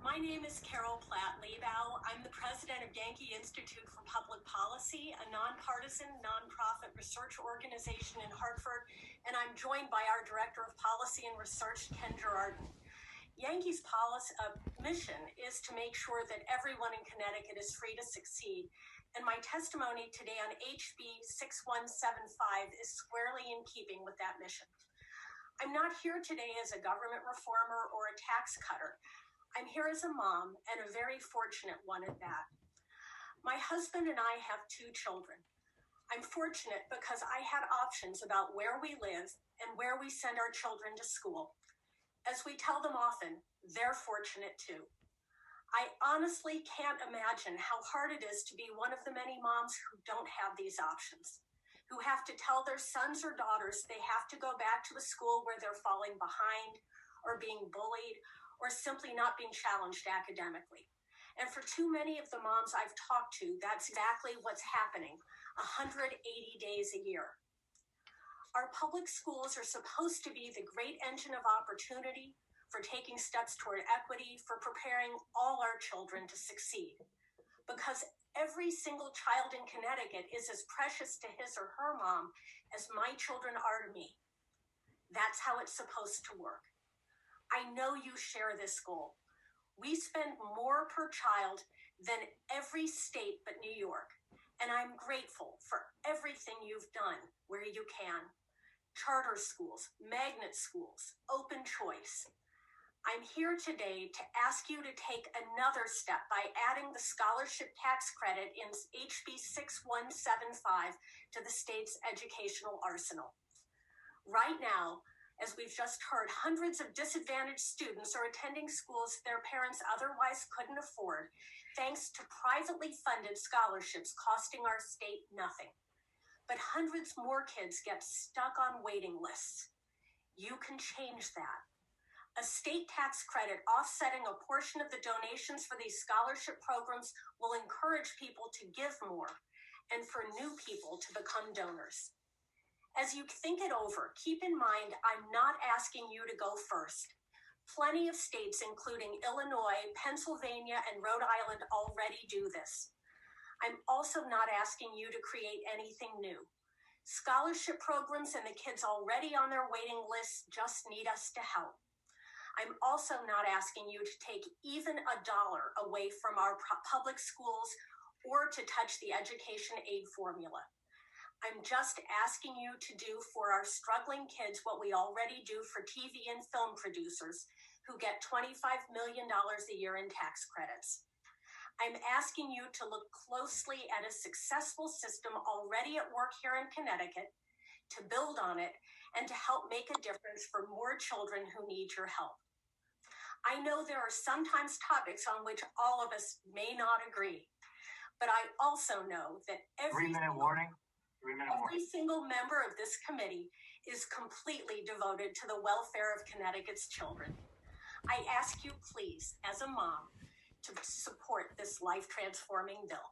My name is Platt Liebau. I'm the president of Yankee Institute for Public Policy, a nonpartisan, nonprofit research organization in Hartford, and I'm joined by our director of policy and research, Ken Gerardin. Yankee's mission is to make sure that everyone in Connecticut is free to succeed, and my testimony today on HB 6175 is squarely in keeping with that mission. I'm not here today as a government reformer or a tax cutter. I'm here as a mom, and a very fortunate one at that. My husband and I have 2 children. I'm fortunate because I had options about where we live and where we send our children to school. As we tell them often, they're fortunate too. I honestly can't imagine how hard it is to be one of the many moms who don't have these options, who have to tell their sons or daughters they have to go back to a school where they're falling behind or being bullied or simply not being challenged academically. And for too many of the moms I've talked to, that's exactly what's happening 180 days a year. Our public schools are supposed to be the great engine of opportunity for taking steps toward equity, for preparing all our children to succeed. Because every single child in Connecticut is as precious to his or her mom as my children are to me. That's how it's supposed to work. I know you share this goal. We spend more per child than every state but New York, and I'm grateful for everything you've done where you can. Charter schools, magnet schools, open choice. I'm here today to ask you to take another step by adding the scholarship tax credit in HB 6175 to the state's educational arsenal. Right now, as we've just heard, hundreds of disadvantaged students are attending schools their parents otherwise couldn't afford, thanks to privately funded scholarships costing our state nothing. But hundreds more kids get stuck on waiting lists. You can change that. A state tax credit offsetting a portion of the donations for these scholarship programs will encourage people to give more and for new people to become donors. As you think it over, keep in mind I'm not asking you to go first. Plenty of states, including Illinois, Pennsylvania, and Rhode Island, already do this. I'm also not asking you to create anything new. Scholarship programs and the kids already on their waiting lists just need us to help. I'm also not asking you to take even $1 away from our public schools or to touch the education aid formula. I'm just asking you to do for our struggling kids what we already do for TV and film producers who get $25 million a year in tax credits. I'm asking you to look closely at a successful system already at work here in Connecticut, to build on it, and to help make a difference for more children who need your help. I know there are sometimes topics on which all of us may not agree, but I also know that every single member of this committee is completely devoted to the welfare of Connecticut's children. I ask you, please, as a mom, to support this life-transforming bill.